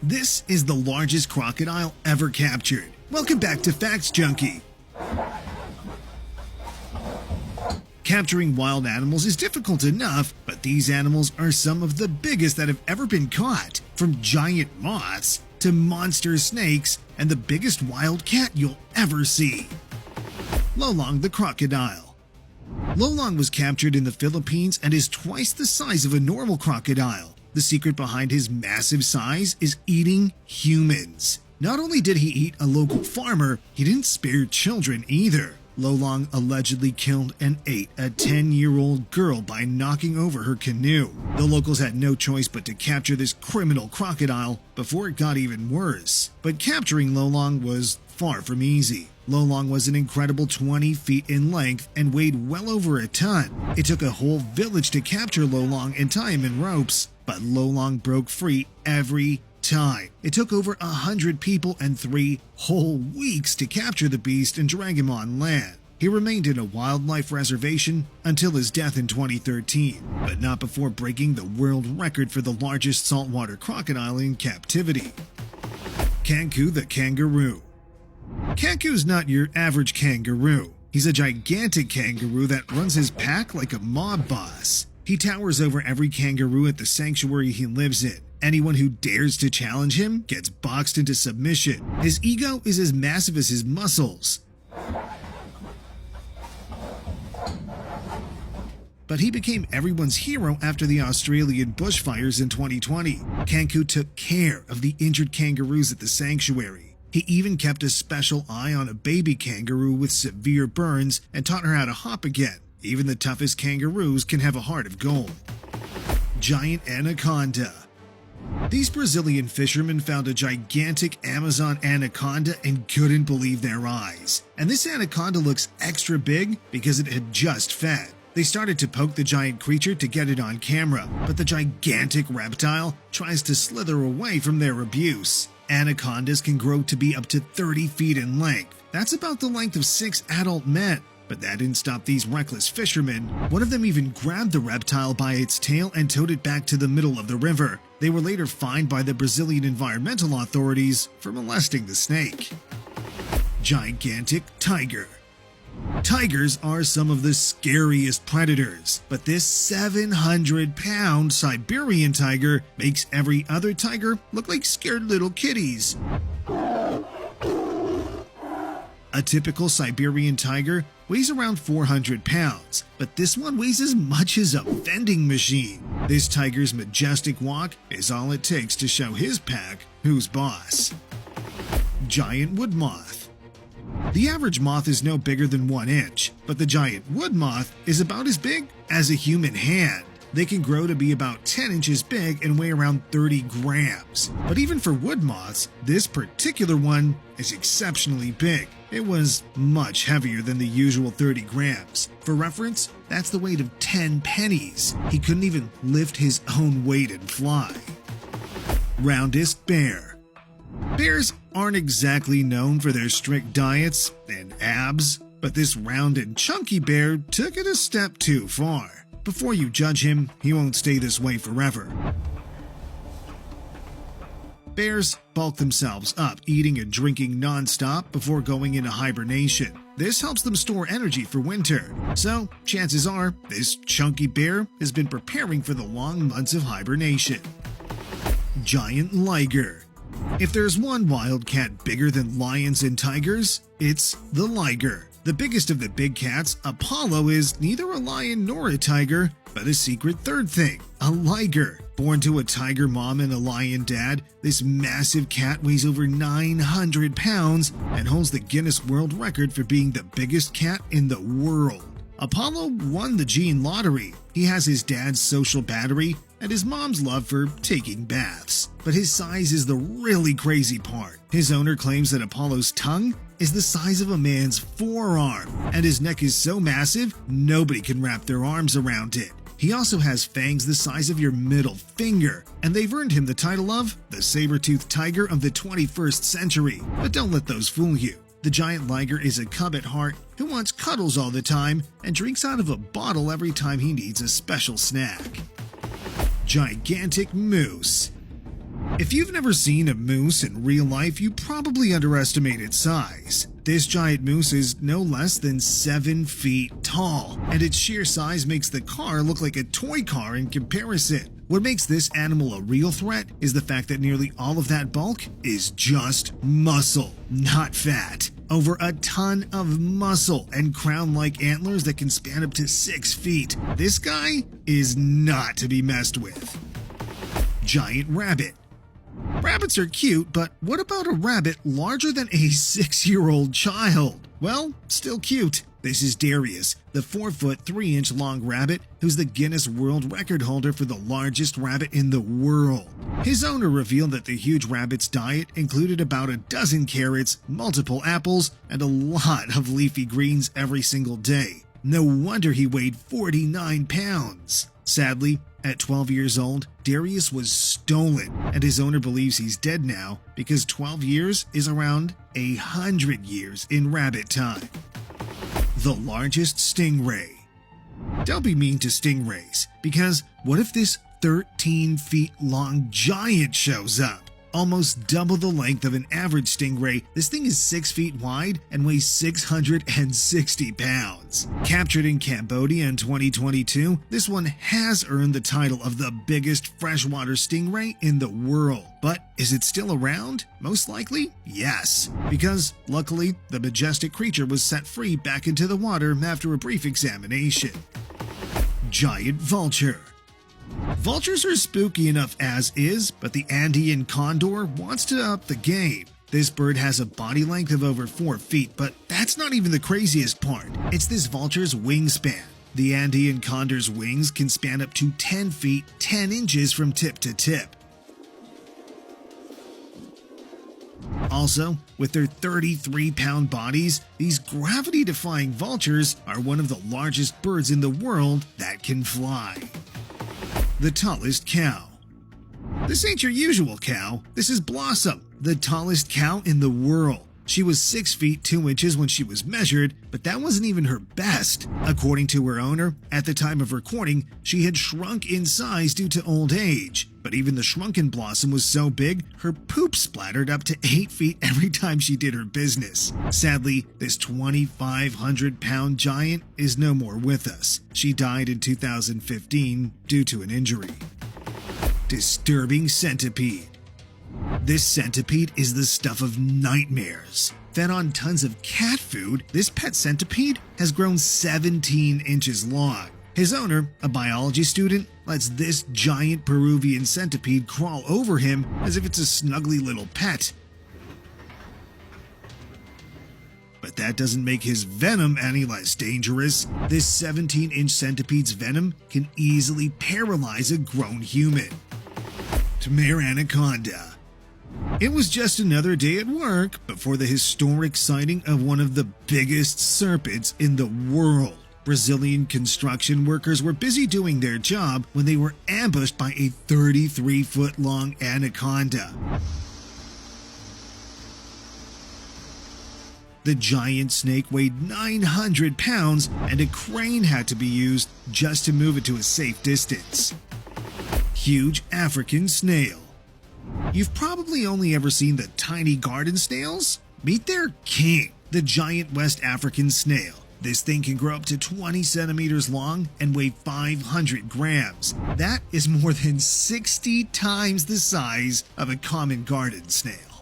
This is the largest crocodile ever captured. Welcome back to Facts Junkie. Capturing wild animals is difficult enough, but these animals are some of the biggest that have ever been caught, from giant moths to monster snakes and the biggest wild cat you'll ever see. Lolong the crocodile. Lolong was captured in the Philippines and is twice the size of a normal crocodile. The secret behind his massive size is eating humans. Not only did he eat a local farmer, he didn't spare children either. Lolong allegedly killed and ate a 10-year-old girl by knocking over her canoe. The locals had no choice but to capture this criminal crocodile before it got even worse. But capturing Lolong was far from easy. Lolong was an incredible 20 feet in length and weighed well over a ton. It took a whole village to capture Lolong and tie him in ropes, but Lolong broke free every time. It took over 100 people and 3 whole weeks to capture the beast and drag him on land. He remained in a wildlife reservation until his death in 2013, but not before breaking the world record for the largest saltwater crocodile in captivity. Kanku the kangaroo. Kanku's not your average kangaroo. He's a gigantic kangaroo that runs his pack like a mob boss. He towers over every kangaroo at the sanctuary he lives in. Anyone who dares to challenge him gets boxed into submission. His ego is as massive as his muscles. But he became everyone's hero after the Australian bushfires in 2020. Kanku took care of the injured kangaroos at the sanctuary. He even kept a special eye on a baby kangaroo with severe burns and taught her how to hop again. Even the toughest kangaroos can have a heart of gold. Giant anaconda. These Brazilian fishermen found a gigantic Amazon anaconda and couldn't believe their eyes. And this anaconda looks extra big because it had just fed. They started to poke the giant creature to get it on camera, but the gigantic reptile tries to slither away from their abuse. Anacondas can grow to be up to 30 feet in length. That's about the length of 6 adult men. But that didn't stop these reckless fishermen. One of them even grabbed the reptile by its tail and towed it back to the middle of the river. They were later fined by the Brazilian environmental authorities for molesting the snake. Gigantic tiger. Tigers are some of the scariest predators, but this 700-pound Siberian tiger makes every other tiger look like scared little kitties. A typical Siberian tiger weighs around 400 pounds, but this one weighs as much as a vending machine. This tiger's majestic walk is all it takes to show his pack who's boss. Giant wood moth. The average moth is no bigger than 1 inch, but the giant wood moth is about as big as a human hand. They can grow to be about 10 inches big and weigh around 30 grams. But even for wood moths, this particular one is exceptionally big. It was much heavier than the usual 30 grams. For reference, that's the weight of 10 pennies. He couldn't even lift his own weight and fly. Roundest bear. Bears aren't exactly known for their strict diets and abs, but this round and chunky bear took it a step too far. Before you judge him, he won't stay this way forever. Bears bulk themselves up, eating and drinking non-stop before going into hibernation. This helps them store energy for winter. So, chances are, this chunky bear has been preparing for the long months of hibernation. Giant liger. If there's one wildcat bigger than lions and tigers, it's the liger. The biggest of the big cats, Apollo, is neither a lion nor a tiger, but a secret third thing, a liger. Born to a tiger mom and a lion dad, this massive cat weighs over 900 pounds and holds the Guinness World Record for being the biggest cat in the world. Apollo won the gene lottery. He has his dad's social battery and his mom's love for taking baths. But his size is the really crazy part. His owner claims that Apollo's tongue is the size of a man's forearm, and his neck is so massive, nobody can wrap their arms around it. He also has fangs the size of your middle finger, and they've earned him the title of the saber-toothed tiger of the 21st century. But don't let those fool you. The giant liger is a cub at heart who wants cuddles all the time and drinks out of a bottle every time he needs a special snack. Gigantic moose. If you've never seen a moose in real life, you probably underestimate its size. This giant moose is no less than 7 feet tall, and its sheer size makes the car look like a toy car in comparison. What makes this animal a real threat is the fact that nearly all of that bulk is just muscle, not fat. Over a ton of muscle and crown-like antlers that can span up to 6 feet. This guy is not to be messed with. Giant rabbit. Rabbits are cute, but what about a rabbit larger than a 6-year-old child? Well, still cute. This is Darius, the 4-foot 3-inch long rabbit who's the Guinness World Record holder for the largest rabbit in the world. His owner revealed that the huge rabbit's diet included about a dozen carrots, multiple apples, and a lot of leafy greens every single day. No wonder he weighed 49 pounds. Sadly, at 12 years old, Darius was stolen, and his owner believes he's dead now because 12 years is around 100 years in rabbit time. The largest stingray. Don't be mean to stingrays, because what if this 13 feet long giant shows up? Almost double the length of an average stingray, this thing is 6 feet wide and weighs 660 pounds. Captured in Cambodia in 2022, this one has earned the title of the biggest freshwater stingray in the world. But is it still around? Most likely, yes. Because, luckily, the majestic creature was set free back into the water after a brief examination. Giant vulture. Vultures are spooky enough as is, but the Andean condor wants to up the game. This bird has a body length of over 4 feet, but that's not even the craziest part. It's this vulture's wingspan. The Andean condor's wings can span up to 10 feet 10 inches from tip to tip. Also, with their 33-pound bodies, these gravity-defying vultures are one of the largest birds in the world that can fly. The tallest cow. This ain't your usual cow. This is Blossom, the tallest cow in the world. She was 6 feet 2 inches when she was measured, but that wasn't even her best. According to her owner, at the time of recording, she had shrunk in size due to old age. But even the shrunken Blossom was so big, her poop splattered up to 8 feet every time she did her business. Sadly, this 2,500-pound giant is no more with us. She died in 2015 due to an injury. Disturbing centipede. This centipede is the stuff of nightmares. Fed on tons of cat food, this pet centipede has grown 17 inches long. His owner, a biology student, lets this giant Peruvian centipede crawl over him as if it's a snuggly little pet. But that doesn't make his venom any less dangerous. This 17-inch centipede's venom can easily paralyze a grown human. Tamar anaconda. It was just another day at work before the historic sighting of one of the biggest serpents in the world. Brazilian construction workers were busy doing their job when they were ambushed by a 33-foot-long anaconda. The giant snake weighed 900 pounds, and a crane had to be used just to move it to a safe distance. Huge African snail. You've probably only ever seen the tiny garden snails. Meet their king, the giant West African snail. This thing can grow up to 20 centimeters long and weigh 500 grams. That is more than 60 times the size of a common garden snail.